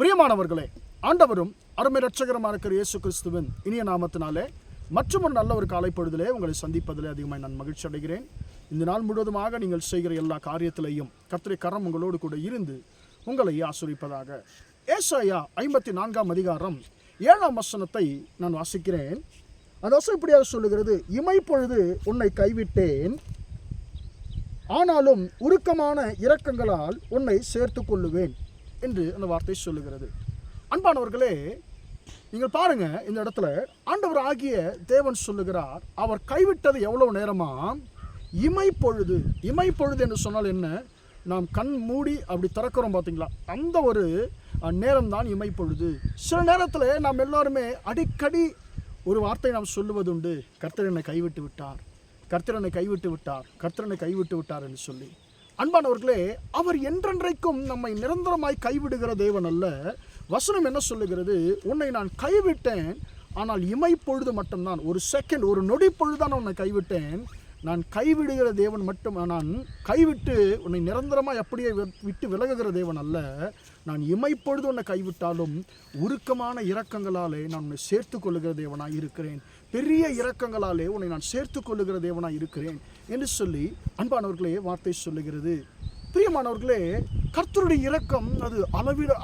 பிரியமானவர்களே, ஆண்டவரும் அருமை இரட்சகருமா இருக்கிற இயேசு கிறிஸ்துவின் இனிய நாமத்தினாலே மற்றும் ஒரு நல்ல ஒரு காலை பொழுதிலே உங்களை சந்திப்பதிலே அதிகமாக நான் மகிழ்ச்சி அடைகிறேன். இந்த நாள் முழுவதுமாக நீங்கள் செய்கிற எல்லா காரியத்திலையும் கர்த்தருடைய கரம் உங்களோடு கூட இருந்து உங்களை ஆசீர்வதிப்பதாக. ஏசாயா 54 அதிகாரம் 7 வசனத்தை நான் வாசிக்கிறேன். அந்த வசனம் இப்படியாக சொல்லுகிறது: இமைப்பொழுது உன்னை கைவிட்டேன், ஆனாலும் உருக்கமான இரக்கங்களால் உன்னை சேர்த்து கொள்ளுவேன் என்று அந்த வார்த்தை சொல்லுகிறது. அன்பானவர்களே, நீங்கள் பாருங்க, இந்த இடத்துல ஆண்டவர் ஆகிய தேவன் சொல்லுகிறார், அவர் கைவிட்டது எவ்வளவு நேரமா? இமைப்பொழுது. இமைப்பொழுது என்று சொன்னால் என்ன? நாம் கண் மூடி அப்படி திறக்கிறோம் பார்த்தீங்களா, அந்த ஒரு நேரம் தான் இமைப்பொழுது. சில நேரத்தில் நாம் எல்லாருமே அடிக்கடி ஒரு வார்த்தை நாம் சொல்லுவதுண்டு: கர்த்தர் என்னை கைவிட்டு விட்டார், கர்த்தர் என்னை கைவிட்டு விட்டார், கர்த்தர் என்னை கைவிட்டு விட்டார் என்று சொல்லி. அன்பானவர்களே, அவர் என்றென்றைக்கும் நம்மை நிரந்தரமாய் கைவிடுகிற தேவன் அல்ல. வசனம் என்ன சொல்லுகிறது? உன்னை நான் கைவிட்டேன், ஆனால் இமைப்பொழுது மட்டும்தான், ஒரு செகண்ட், ஒரு நொடி பொழுதுதான் உன்னை கைவிட்டேன். நான் கைவிடுகிற தேவன் மட்டும், நான் கைவிட்டு உன்னை நிரந்தரமாக அப்படியே விட்டு விலகுகிற தேவன் அல்ல. நான் இமைப்பொழுது உன்னை கைவிட்டாலும் உருக்கமான இரக்கங்களாலே நான் உன்னை சேர்த்து கொள்ளுகிற தேவனாக இருக்கிறேன், பெரிய இரக்கங்களாலே உன்னை நான் சேர்த்து கொள்ளுகிற தேவனாக இருக்கிறேன் என்று சொல்லி அன்பானவர்களே வார்த்தை சொல்லுகிறது. பிரியமானவர்களே, கர்த்தருடைய இரக்கம் அது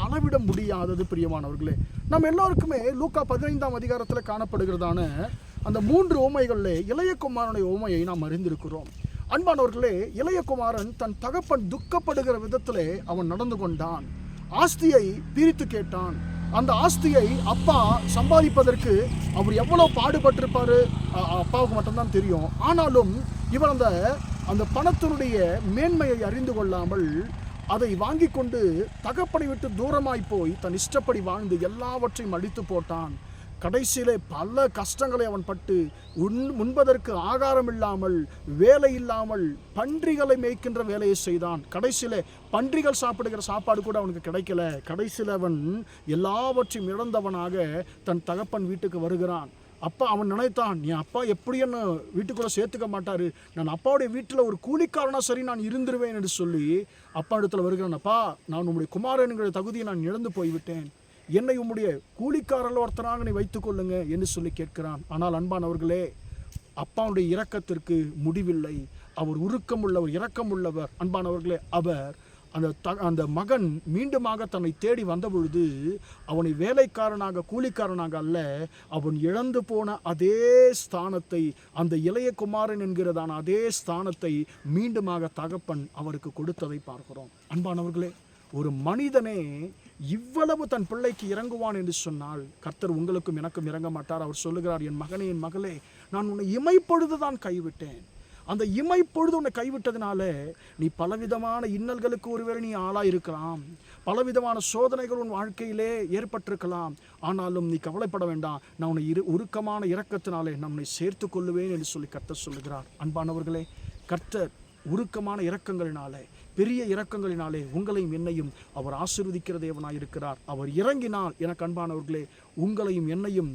அளவிட முடியாதது. பிரியமானவர்களே, நம்ம எல்லாருக்குமே லூக்கா 15 அதிகாரத்தில் காணப்படுகிறதான அந்த 3 உவமைகளில் இளைய குமாரனுடைய உவமையை நாம் அறிந்திருக்கிறோம். அன்பானவர்களே, இளைய குமாரன் தன் தகப்பன் துக்கப்படுகிற விதத்திலே அவன் நடந்து கொண்டான். ஆஸ்தியை பிரித்து கேட்டான். அந்த ஆஸ்தியை அப்பா சம்பாதிப்பதற்கு அவர் எவ்வளோ பாடுபட்டிருப்பாரு அப்பாவுக்கு மட்டும்தான் தெரியும். ஆனாலும் இவர் அந்த பணத்தினுடைய மேன்மையை அறிந்து கொள்ளாமல் அதை வாங்கி கொண்டு தகப்பனை விட்டு தூரமாய் போய் தன் இஷ்டப்படி வாழ்ந்து எல்லாவற்றையும் அழித்து போட்டான். கடைசியிலே பல கஷ்டங்களை அவன் பட்டு உண்பதற்கு ஆகாரம் இல்லாமல், வேலை இல்லாமல், பன்றிகளை மேய்க்கின்ற வேலையை செய்தான். கடைசியிலே பன்றிகள் சாப்பிடுகிற சாப்பாடு கூட அவனுக்கு கிடைக்கல. கடைசியில் அவன் எல்லாவற்றையும் இழந்தவனாக தன் தகப்பன் வீட்டுக்கு வருகிறான். அப்பா அவன் நினைத்தான், என் அப்பா எப்படி என்ன வீட்டுக்குள்ளே சேர்த்துக்க மாட்டார், நான் அப்பாவுடைய வீட்டில் ஒரு கூலிக்காரனா சரி நான் இருந்துருவேன் என்று சொல்லி அப்பா இடத்துல வருகிறான். அப்பா, நான் உம்முடைய குமாரனுங்கிற தகுதியை நான் இழந்து போய்விட்டேன், என்னை உம்முடைய கூலிக்காரர்கள் ஒருத்தராக நீ வைத்துக் கொள்ளுங்க என்று சொல்லி கேட்கிறான். ஆனால் அன்பானவர்களே, அப்பாவுடைய இரக்கத்திற்கு முடிவில்லை. அவர் உருக்கமுள்ளவர், இரக்கமுள்ளவர். அன்பானவர்களே, அவர் அந்த மகன் மீண்டுமாக தன்னை தேடி வந்த பொழுது அவனை வேலைக்காரனாக, கூலிக்காரனாக அல்ல, அவன் இழந்து போன அதே ஸ்தானத்தை, அந்த இளைய குமாரன் என்கிறதான அதே ஸ்தானத்தை மீண்டுமாக தகப்பன் அவருக்கு கொடுத்ததை பார்க்கிறோம். அன்பானவர்களே, ஒரு மனிதனே இவ்வளவு தன் பிள்ளைக்கு இறங்குவான் என்று சொன்னால் கர்த்தர் உங்களுக்கும் எனக்கும் இறங்க மாட்டார். அவர் சொல்லுகிறார், என் மகனே, என் மகளே, நான் உன்னை இமைப்பொழுதுதான் கைவிட்டேன். அந்த இமைப்பொழுது உன்னை கைவிட்டதுனால நீ பலவிதமான இன்னல்களுக்கு ஒருவேளை நீ ஆளாயிருக்கலாம், பலவிதமான சோதனைகள் உன் வாழ்க்கையிலே ஏற்பட்டிருக்கலாம். ஆனாலும் நீ கவலைப்பட வேண்டாம், நான் உன்னை உருக்கமான இரக்கத்தினாலே நம்மை சேர்த்து கொள்ளுவேன் என்று சொல்லி கர்த்தர் சொல்லுகிறார். அன்பானவர்களே, கர்த்தர் உருக்கமான இரக்கங்களினாலே, பெரிய இரக்கங்களினாலே உங்களையும் என்னையும் அவர் ஆசீர்வதிக்கிற தேவனாய் இருக்கிறார். அவர் இறங்கினால் எனக்கு அன்பானவர்களே, உங்களையும் என்னையும்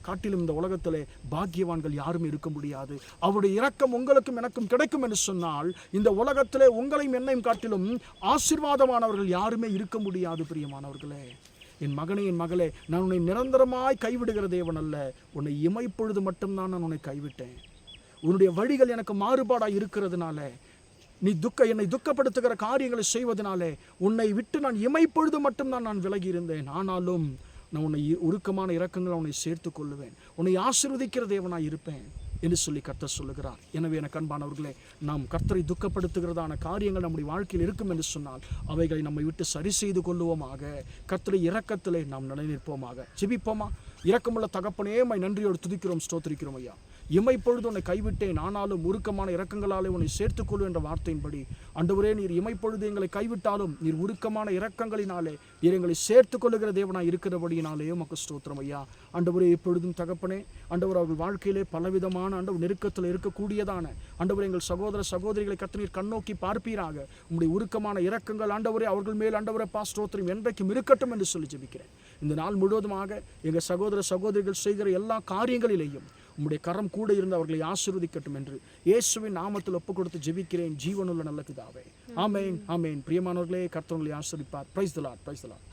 காட்டிலும் இந்த உலகத்திலே பாக்கியவான்கள் யாரும் இருக்க முடியாது. அவருடைய இரக்கம் உங்களுக்கும் எனக்கும் கிடைக்கும் என்று சொன்னால் இந்த உலகத்திலே உங்களையும் என்னையும் காட்டிலும் ஆசீர்வாதமானவர்கள் யாருமே இருக்க முடியாது. பிரியமானவர்களே, என் மகனே, என் மகளே, நான் உன்னை நிரந்தரமாய் கைவிடுகிற தேவன் அல்ல. உன்னை இமைப்பொழுது மட்டும்தான் நான் உன்னை கைவிட்டேன். உன்னுடைய வழிகள் எனக்கு மாறுபாடாக இருக்கிறதுனால, நீ என்னை துக்கப்படுத்துகிற காரியங்களை செய்வதனாலே உன்னை விட்டு நான் இமைப்பொழுது மட்டும்தான் நான் விலகி இருந்தேன். ஆனாலும் நான் உன்னை உருக்கமான இரக்கங்களை உன்னை சேர்த்து கொள்ளுவேன், உன்னை ஆசீர்வதிக்கிற தேவனாய் இருப்பேன் என்று சொல்லி கர்த்தர் சொல்லுகிறார். எனவே எனக்கு அன்பானவர்களே, நாம் கர்த்தரை துக்கப்படுத்துகிறதான காரியங்கள் நம்முடைய வாழ்க்கையில் இருக்கும் என்று சொன்னால் அவைகளை நம்மை விட்டு சரி செய்து கொள்ளுவோமாக. கர்த்தரை இரக்கத்திலே நாம் நிலைநிற்போமாக. ஜெபிப்போமா? இரக்கமுள்ள தகப்பனே, மை நன்றியோடு துதிக்கிறோம், ஸ்தோத்திரிக்கிறோம் ஐயா. இமைப்பொழுது உன்னை கைவிட்டேன், ஆனாலும் உருக்கமான இரக்கங்களாலே உன்னை சேர்த்துக்கொள்ளு என்ற வார்த்தையின்படி ஆண்டவரே, நீர் இமைப்பொழுது எங்களை கைவிட்டாலும் நீர் உருக்கமான இரக்கங்களினாலே நீர் எங்களை சேர்த்து கொள்ளுகிற தேவனாய் இருக்கிறபடியினாலே உமக்கு ஸ்தோத்திரம் ஐயா. ஆண்டவரே, இப்பொழுதும் தகப்பனே, ஆண்டவர் அவர்கள் வாழ்க்கையிலே பலவிதமான ஆண்டவர் நெருக்கத்தில் இருக்கக்கூடியதான ஆண்டவரே எங்கள் சகோதர சகோதரிகளை கர்த்தர் கண்ணோக்கி பார்ப்பீராக. உம்முடைய உருக்கமான இரக்கங்கள் ஆண்டவரே அவர்கள் மேல் ஆண்டவரே ஸ்தோத்திரம் என்றைக்கும் இருக்கட்டும் என்று சொல்லி ஜெபிக்கிறேன். இந்த நாள் முழுவதுமாக எங்கள் சகோதர சகோதரிகள் செய்கிற எல்லா காரியங்களிலேயும் உம்முடைய கரம் கூட இருந்து அவர்களை ஆசீர்வதிக்கட்டும் என்று இயேசுவின் நாமத்தில் ஒப்பு கொடுத்து ஜெபிக்கிறேன், ஜீவனுள்ள நல்ல பிதாவே. ஆமென், ஆமென். பிரியமானவர்களே, கர்த்தர் உங்களை ஆசீர்வதிப்பார். Praise the Lord, praise the Lord.